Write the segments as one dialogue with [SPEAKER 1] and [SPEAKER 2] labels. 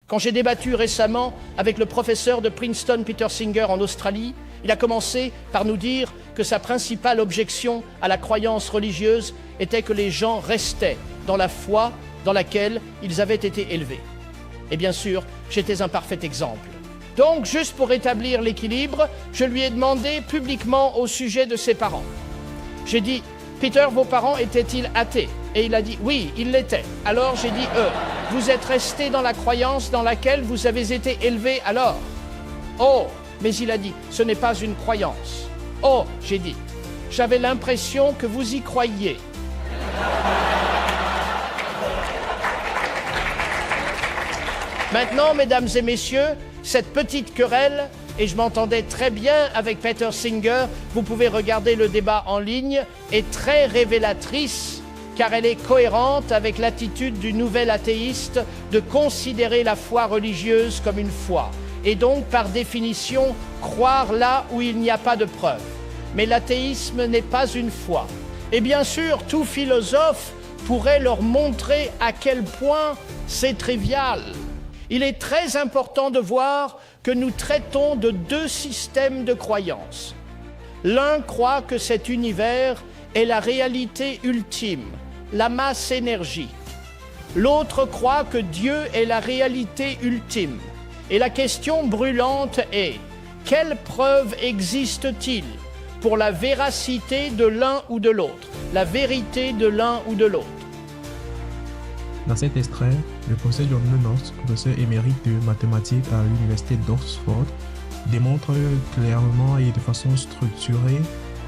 [SPEAKER 1] Quand j'ai débattu récemment avec le professeur de Princeton Peter Singer en Australie, il a commencé par nous dire que sa principale objection à la croyance religieuse était que les gens restaient dans la foi dans laquelle ils avaient été élevés. Et bien sûr, j'étais un parfait exemple. Donc, juste pour rétablir l'équilibre, je lui ai demandé publiquement au sujet de ses parents. J'ai dit, Peter, vos parents étaient-ils athées? Et il a dit, oui, ils l'étaient. Alors j'ai dit, vous êtes restés dans la croyance dans laquelle vous avez été élevés alors? Oh, mais il a dit, ce n'est pas une croyance. Oh, j'ai dit, j'avais l'impression que vous y croyiez. Maintenant, mesdames et messieurs, cette petite querelle, et je m'entendais très bien avec Peter Singer, vous pouvez regarder le débat en ligne, est très révélatrice, car elle est cohérente avec l'attitude du nouvel athéiste de considérer la foi religieuse comme une foi, et donc par définition croire là où il n'y a pas de preuve. Mais l'athéisme n'est pas une foi. Et bien sûr, tout philosophe pourrait leur montrer à quel point c'est trivial. Il est très important de voir que nous traitons de deux systèmes de croyances. L'un croit que cet univers est la réalité ultime, la masse énergie. L'autre croit que Dieu est la réalité ultime. Et la question brûlante est, quelle preuve existe-t-il pour la véracité de l'un ou de l'autre, la vérité de l'un ou de l'autre?
[SPEAKER 2] Dans cet extrait, le professeur John Lennox, professeur émérite de mathématiques à l'université d'Oxford, démontre clairement et de façon structurée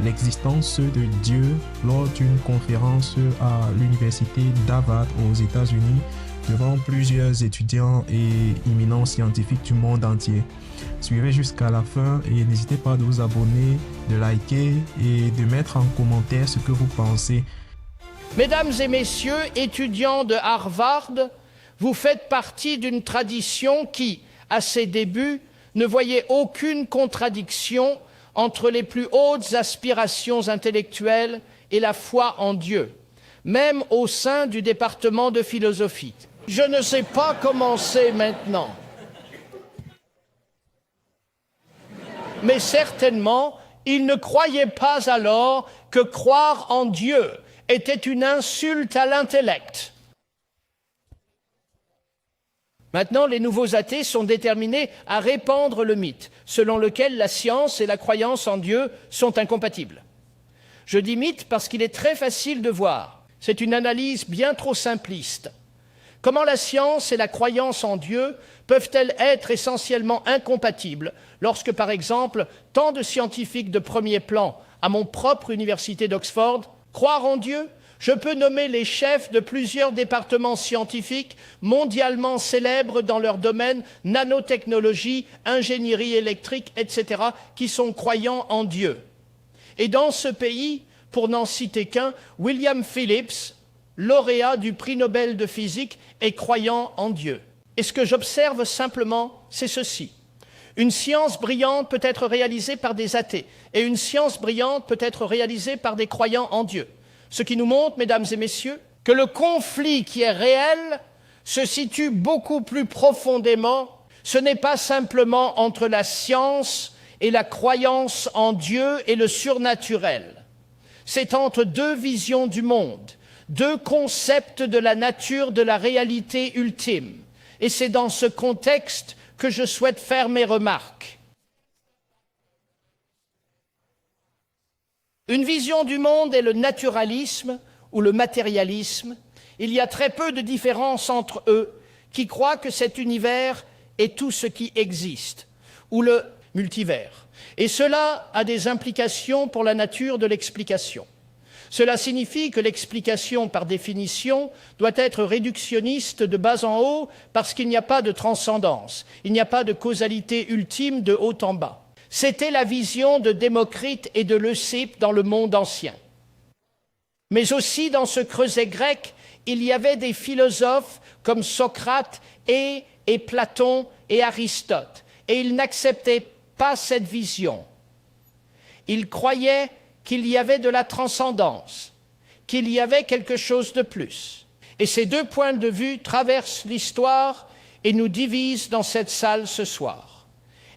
[SPEAKER 2] l'existence de Dieu lors d'une conférence à l'université d'Harvard aux États-Unis devant plusieurs étudiants et éminents scientifiques du monde entier. Suivez jusqu'à la fin et n'hésitez pas à vous abonner, de liker et de mettre en commentaire ce que vous pensez.
[SPEAKER 1] Mesdames et messieurs, étudiants de Harvard, vous faites partie d'une tradition qui, à ses débuts, ne voyait aucune contradiction entre les plus hautes aspirations intellectuelles et la foi en Dieu, même au sein du département de philosophie. Je ne sais pas comment c'est maintenant. Mais certainement, ils ne croyaient pas alors que croire en Dieu était une insulte à l'intellect. Maintenant, les nouveaux athées sont déterminés à répandre le mythe, selon lequel la science et la croyance en Dieu sont incompatibles. Je dis mythe parce qu'il est très facile de voir. C'est une analyse bien trop simpliste. Comment la science et la croyance en Dieu peuvent-elles être essentiellement incompatibles lorsque, par exemple, tant de scientifiques de premier plan à mon propre université d'Oxford croire en Dieu? Je peux nommer les chefs de plusieurs départements scientifiques mondialement célèbres dans leur domaine, nanotechnologie, ingénierie électrique, etc., qui sont croyants en Dieu. Et dans ce pays, pour n'en citer qu'un, William Phillips, lauréat du prix Nobel de physique, est croyant en Dieu. Et ce que j'observe simplement, c'est ceci. Une science brillante peut être réalisée par des athées, et une science brillante peut être réalisée par des croyants en Dieu. Ce qui nous montre, mesdames et messieurs, que le conflit qui est réel se situe beaucoup plus profondément. Ce n'est pas simplement entre la science et la croyance en Dieu et le surnaturel. C'est entre deux visions du monde, deux concepts de la nature de la réalité ultime. Et c'est dans ce contexte que je souhaite faire mes remarques. Une vision du monde est le naturalisme ou le matérialisme. Il y a très peu de différence entre eux, qui croient que cet univers est tout ce qui existe, ou le multivers. Et cela a des implications pour la nature de l'explication. Cela signifie que l'explication, par définition, doit être réductionniste de bas en haut parce qu'il n'y a pas de transcendance, il n'y a pas de causalité ultime de haut en bas. C'était la vision de Démocrite et de Leucippe dans le monde ancien. Mais aussi dans ce creuset grec, il y avait des philosophes comme Socrate et Platon et Aristote, et ils n'acceptaient pas cette vision. Ils croyaient qu'il y avait de la transcendance, qu'il y avait quelque chose de plus. Et ces deux points de vue traversent l'histoire et nous divise dans cette salle ce soir.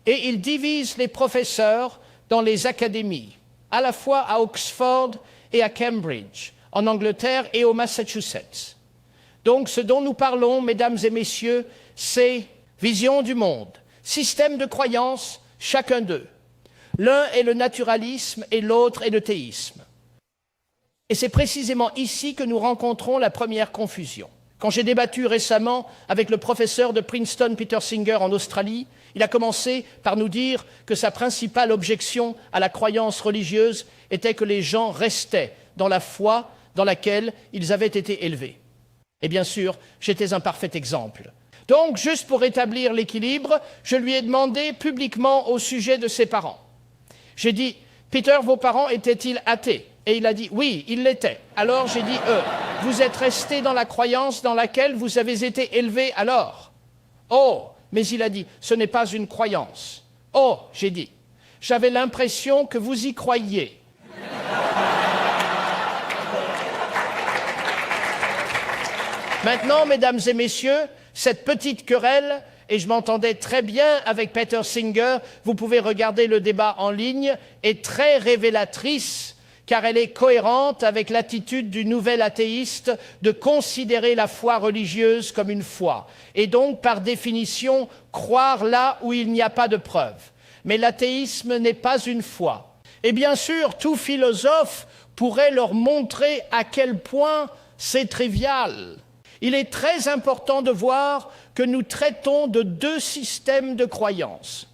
[SPEAKER 1] Et il divise les professeurs dans les académies, à la fois à Oxford et à Cambridge, en Angleterre et au Massachusetts. Donc ce dont nous parlons, mesdames et messieurs, c'est vision du monde, système de croyance, chacun d'eux. L'un est le naturalisme et l'autre est le théisme. Et c'est précisément ici que nous rencontrons la première confusion. Quand j'ai débattu récemment avec le professeur de Princeton, Peter Singer, en Australie, il a commencé par nous dire que sa principale objection à la croyance religieuse était que les gens restaient dans la foi dans laquelle ils avaient été élevés. Et bien sûr, j'étais un parfait exemple. Donc, juste pour rétablir l'équilibre, je lui ai demandé publiquement au sujet de ses parents. J'ai dit, Peter, vos parents étaient-ils athées? Et il a dit, oui, ils l'étaient. Alors j'ai dit, vous êtes restés dans la croyance dans laquelle vous avez été élevés alors? Oh, mais il a dit, ce n'est pas une croyance. Oh, j'ai dit, j'avais l'impression que vous y croyiez. Maintenant, mesdames et messieurs, cette petite querelle, et je m'entendais très bien avec Peter Singer, vous pouvez regarder le débat en ligne, est très révélatrice, car elle est cohérente avec l'attitude du nouvel athéiste de considérer la foi religieuse comme une foi, et donc, par définition, croire là où il n'y a pas de preuve. Mais l'athéisme n'est pas une foi. Et bien sûr, tout philosophe pourrait leur montrer à quel point c'est trivial. Il est très important de voir que nous traitons de deux systèmes de croyances.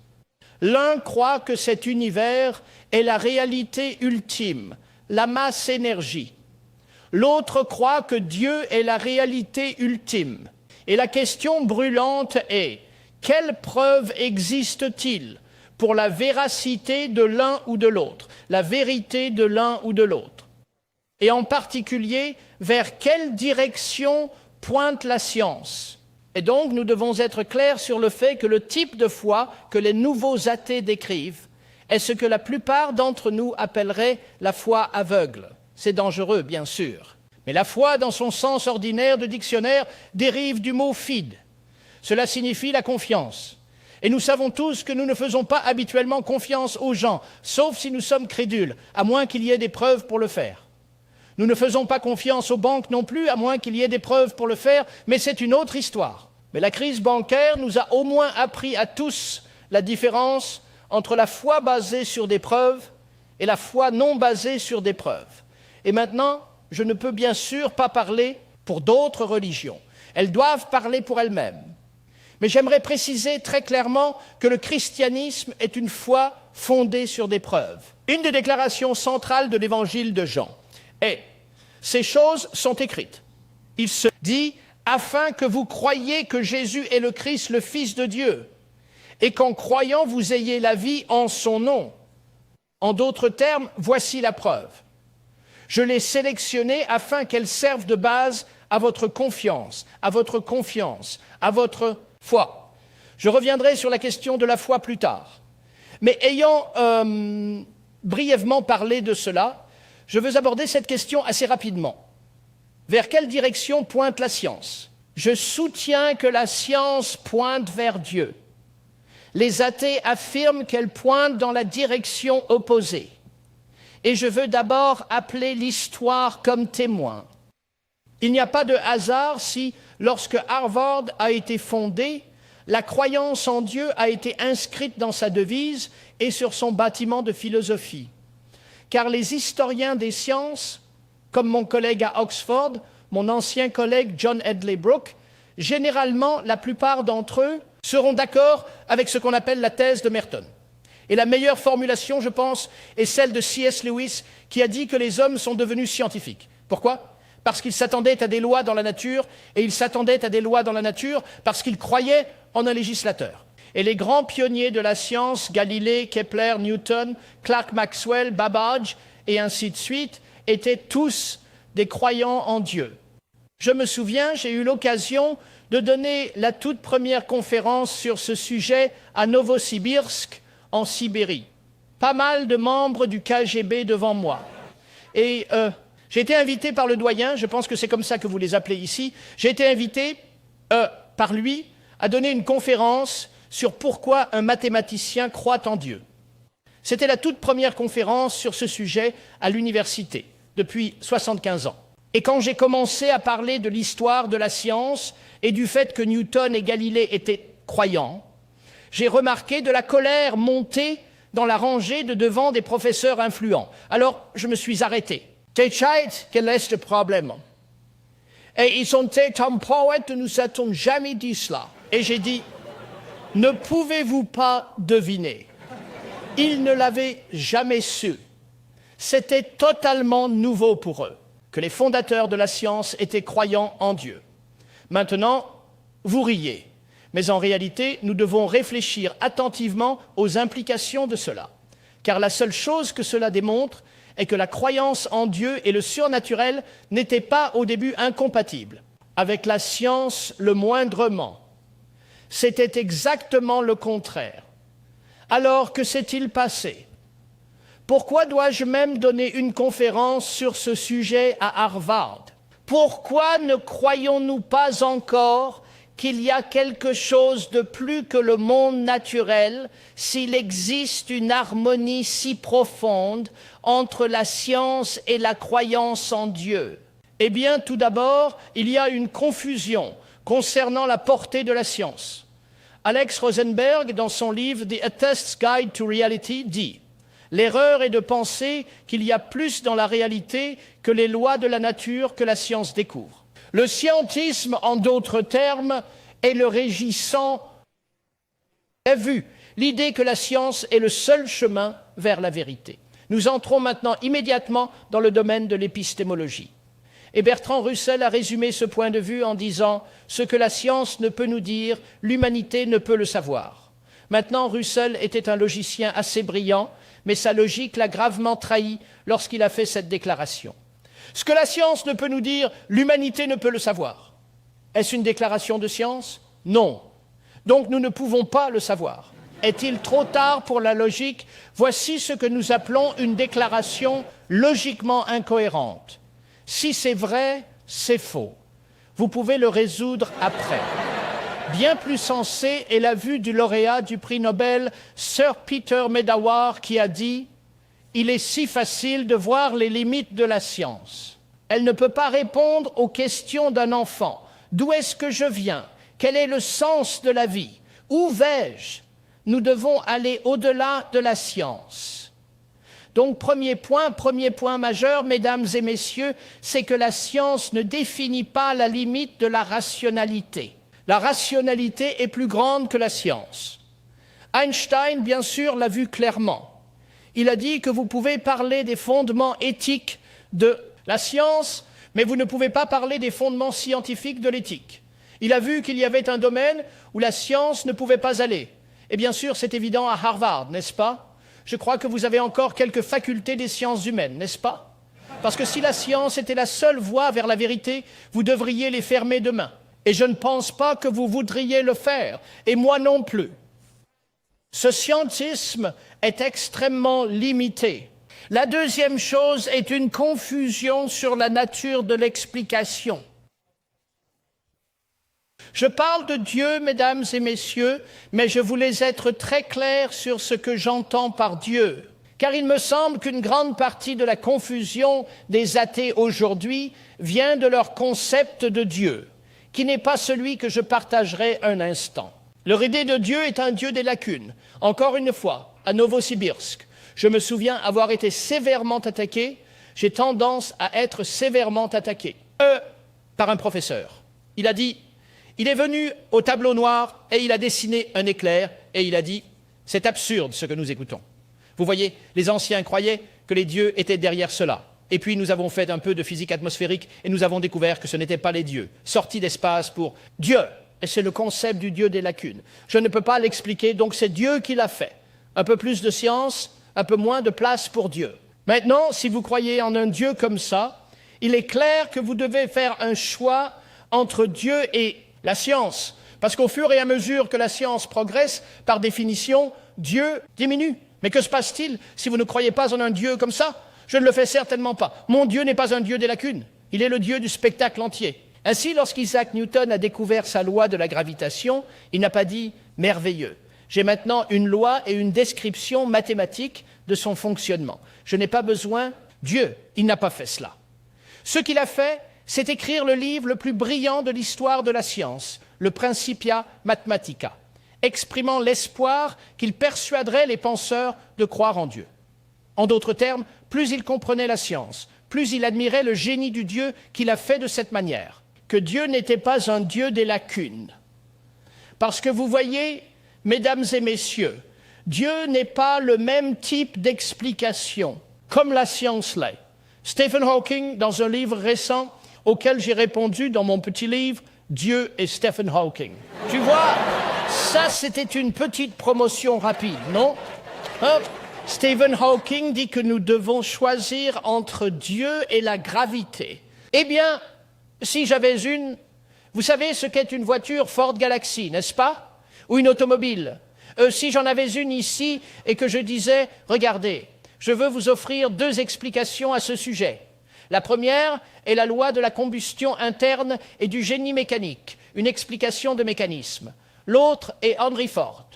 [SPEAKER 1] L'un croit que cet univers est la réalité ultime, la masse-énergie. L'autre croit que Dieu est la réalité ultime. Et la question brûlante est, quelle preuve existe-t-il pour la véracité de l'un ou de l'autre, la vérité de l'un ou de l'autre? Et en particulier, vers quelle direction pointe la science? Et donc, nous devons être clairs sur le fait que le type de foi que les nouveaux athées décrivent est ce que la plupart d'entre nous appelleraient la foi aveugle. C'est dangereux, bien sûr. Mais la foi, dans son sens ordinaire de dictionnaire, dérive du mot « fide ». Cela signifie la confiance. Et nous savons tous que nous ne faisons pas habituellement confiance aux gens, sauf si nous sommes crédules, à moins qu'il y ait des preuves pour le faire. Nous ne faisons pas confiance aux banques non plus, à moins qu'il y ait des preuves pour le faire, mais c'est une autre histoire. Mais la crise bancaire nous a au moins appris à tous la différence entre la foi basée sur des preuves et la foi non basée sur des preuves. Et maintenant, je ne peux bien sûr pas parler pour d'autres religions. Elles doivent parler pour elles-mêmes. Mais j'aimerais préciser très clairement que le christianisme est une foi fondée sur des preuves. Une des déclarations centrales de l'évangile de Jean est « Ces choses sont écrites ». Il se dit « afin que vous croyiez que Jésus est le Christ, le Fils de Dieu, et qu'en croyant vous ayez la vie en son nom. En d'autres termes, voici la preuve. Je l'ai sélectionnée afin qu'elle serve de base à votre confiance, à votre foi. Je reviendrai sur la question de la foi plus tard. Mais ayant brièvement parlé de cela, je veux aborder cette question assez rapidement. Vers quelle direction pointe la science? Je soutiens que la science pointe vers Dieu. Les athées affirment qu'elle pointe dans la direction opposée. Et je veux d'abord appeler l'histoire comme témoin. Il n'y a pas de hasard si, lorsque Harvard a été fondé, la croyance en Dieu a été inscrite dans sa devise et sur son bâtiment de philosophie. Car les historiens des sciences, comme mon collègue à Oxford, mon ancien collègue John Hedley Brooke, généralement, la plupart d'entre eux seront d'accord avec ce qu'on appelle la thèse de Merton. Et la meilleure formulation, je pense, est celle de C.S. Lewis, qui a dit que les hommes sont devenus scientifiques. Pourquoi? Parce qu'ils s'attendaient à des lois dans la nature, et ils s'attendaient à des lois dans la nature parce qu'ils croyaient en un législateur. Et les grands pionniers de la science, Galilée, Kepler, Newton, Clerk Maxwell, Babbage, et ainsi de suite, étaient tous des croyants en Dieu. Je me souviens, j'ai eu l'occasion de donner la toute première conférence sur ce sujet à Novosibirsk, en Sibérie. Pas mal de membres du KGB devant moi. Et j'ai été invité par le doyen, je pense que c'est comme ça que vous les appelez ici, j'ai été invité par lui a donné une conférence sur pourquoi un mathématicien croit en Dieu. C'était la toute première conférence sur ce sujet à l'université, depuis 75 ans. Et quand j'ai commencé à parler de l'histoire de la science et du fait que Newton et Galilée étaient croyants, j'ai remarqué de la colère monter dans la rangée de devant des professeurs influents. Alors, je me suis arrêté. T'échaites, quel est le problème? Et ils sont un poète, nous n'avons jamais dit cela. Et j'ai dit, ne pouvez-vous pas deviner? Ils ne l'avaient jamais su. C'était totalement nouveau pour eux que les fondateurs de la science étaient croyants en Dieu. Maintenant, vous riez. Mais en réalité, nous devons réfléchir attentivement aux implications de cela. Car la seule chose que cela démontre est que la croyance en Dieu et le surnaturel n'étaient pas au début incompatibles. Avec la science, le moindrement. C'était exactement le contraire. Alors, que s'est-il passé? Pourquoi dois-je même donner une conférence sur ce sujet à Harvard? Pourquoi ne croyons-nous pas encore qu'il y a quelque chose de plus que le monde naturel s'il existe une harmonie si profonde entre la science et la croyance en Dieu? Eh bien, tout d'abord, il y a une confusion concernant la portée de la science. Alex Rosenberg, dans son livre « The Atheist's Guide to Reality », dit « L'erreur est de penser qu'il y a plus dans la réalité que les lois de la nature que la science découvre. » Le scientisme, en d'autres termes, est le régissant. A vu l'idée que la science est le seul chemin vers la vérité. Nous entrons maintenant immédiatement dans le domaine de l'épistémologie. Et Bertrand Russell a résumé ce point de vue en disant « Ce que la science ne peut nous dire, l'humanité ne peut le savoir ». Maintenant, Russell était un logicien assez brillant, mais sa logique l'a gravement trahi lorsqu'il a fait cette déclaration. Ce que la science ne peut nous dire, l'humanité ne peut le savoir. Est-ce une déclaration de science? Non. Donc nous ne pouvons pas le savoir. Est-il trop tard pour la logique? Voici ce que nous appelons une déclaration logiquement incohérente. Si c'est vrai, c'est faux. Vous pouvez le résoudre après. Bien plus sensé est la vue du lauréat du prix Nobel, Sir Peter Medawar, qui a dit « Il est si facile de voir les limites de la science. Elle ne peut pas répondre aux questions d'un enfant. D'où est-ce que je viens? Quel est le sens de la vie? Où vais-je? Nous devons aller au-delà de la science. » Donc, premier point majeur, mesdames et messieurs, c'est que la science ne définit pas la limite de la rationalité. La rationalité est plus grande que la science. Einstein, bien sûr, l'a vu clairement. Il a dit que vous pouvez parler des fondements éthiques de la science, mais vous ne pouvez pas parler des fondements scientifiques de l'éthique. Il a vu qu'il y avait un domaine où la science ne pouvait pas aller. Et bien sûr, c'est évident à Harvard, n'est-ce pas? Je crois que vous avez encore quelques facultés des sciences humaines, n'est-ce pas? Parce que si la science était la seule voie vers la vérité, vous devriez les fermer demain. Et je ne pense pas que vous voudriez le faire, et moi non plus. Ce scientisme est extrêmement limité. La deuxième chose est une confusion sur la nature de l'explication. Je parle de Dieu, mesdames et messieurs, mais je voulais être très clair sur ce que j'entends par Dieu. Car il me semble qu'une grande partie de la confusion des athées aujourd'hui vient de leur concept de Dieu, qui n'est pas celui que je partagerai un instant. Leur idée de Dieu est un Dieu des lacunes. Encore une fois, à Novosibirsk, je me souviens avoir été sévèrement attaqué. J'ai tendance à être sévèrement attaqué par un professeur. Il a dit... Il est venu au tableau noir et il a dessiné un éclair et il a dit « C'est absurde ce que nous écoutons ». Vous voyez, les anciens croyaient que les dieux étaient derrière cela. Et puis nous avons fait un peu de physique atmosphérique et nous avons découvert que ce n'étaient pas les dieux, sortis d'espace pour Dieu. Et c'est le concept du Dieu des lacunes. Je ne peux pas l'expliquer, donc c'est Dieu qui l'a fait. Un peu plus de science, un peu moins de place pour Dieu. Maintenant, si vous croyez en un Dieu comme ça, il est clair que vous devez faire un choix entre Dieu et la science. Parce qu'au fur et à mesure que la science progresse, par définition, Dieu diminue. Mais que se passe-t-il si vous ne croyez pas en un Dieu comme ça? Je ne le fais certainement pas. Mon Dieu n'est pas un Dieu des lacunes. Il est le Dieu du spectacle entier. Ainsi, lorsqu'Isaac Newton a découvert sa loi de la gravitation, il n'a pas dit « merveilleux ». J'ai maintenant une loi et une description mathématique de son fonctionnement. Je n'ai pas besoin. Dieu, il n'a pas fait cela. Ce qu'il a fait, c'est écrire le livre le plus brillant de l'histoire de la science, le Principia Mathematica, exprimant l'espoir qu'il persuaderait les penseurs de croire en Dieu. En d'autres termes, plus il comprenait la science, plus il admirait le génie du Dieu qu'il a fait de cette manière, que Dieu n'était pas un Dieu des lacunes. Parce que vous voyez, mesdames et messieurs, Dieu n'est pas le même type d'explication, comme la science l'est. Stephen Hawking, dans un livre récent auquel j'ai répondu dans mon petit livre, Dieu et Stephen Hawking. Tu vois, ça c'était une petite promotion rapide, non? Stephen Hawking dit que nous devons choisir entre Dieu et la gravité. Eh bien, si j'avais une... Vous savez ce qu'est une voiture Ford Galaxy, n'est-ce pas? Ou une automobile. Si j'en avais une ici et que je disais, regardez, je veux vous offrir 2 explications à ce sujet. La première est la loi de la combustion interne et du génie mécanique, une explication de mécanisme. L'autre est Henry Ford.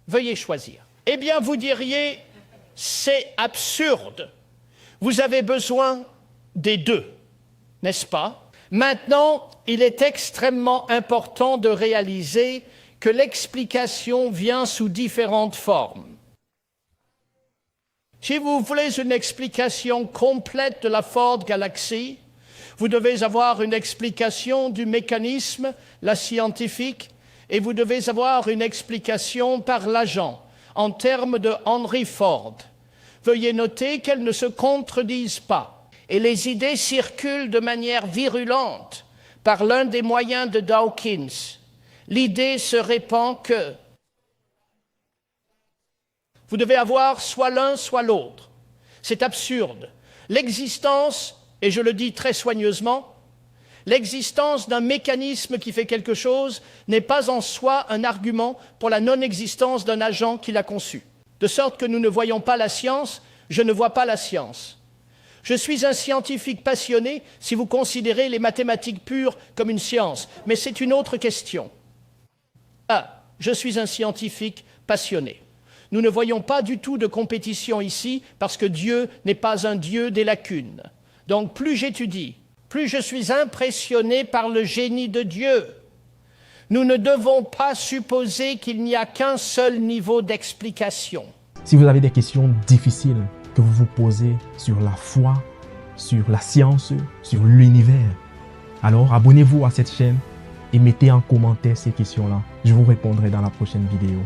[SPEAKER 1] Veuillez choisir. Eh bien, vous diriez, c'est absurde. Vous avez besoin des 2, n'est-ce pas? Maintenant, il est extrêmement important de réaliser que l'explication vient sous différentes formes. Si vous voulez une explication complète de la Ford Galaxy, vous devez avoir une explication du mécanisme, la scientifique, et vous devez avoir une explication par l'agent, en termes de Henry Ford. Veuillez noter qu'elles ne se contredisent pas, et les idées circulent de manière virulente par l'un des moyens de Dawkins. L'idée se répand que vous devez avoir soit l'un, soit l'autre. C'est absurde. L'existence, et je le dis très soigneusement, l'existence d'un mécanisme qui fait quelque chose n'est pas en soi un argument pour la non-existence d'un agent qui l'a conçu. De sorte que nous ne voyons pas la science, je ne vois pas la science. Je suis un scientifique passionné si vous considérez les mathématiques pures comme une science, mais c'est une autre question. Ah, je suis un scientifique passionné. Nous ne voyons pas du tout de compétition ici parce que Dieu n'est pas un Dieu des lacunes. Donc plus j'étudie, plus je suis impressionné par le génie de Dieu. Nous ne devons pas supposer qu'il n'y a qu'un seul niveau d'explication.
[SPEAKER 2] Si vous avez des questions difficiles que vous vous posez sur la foi, sur la science, sur l'univers, alors abonnez-vous à cette chaîne et mettez en commentaire ces questions-là. Je vous répondrai dans la prochaine vidéo.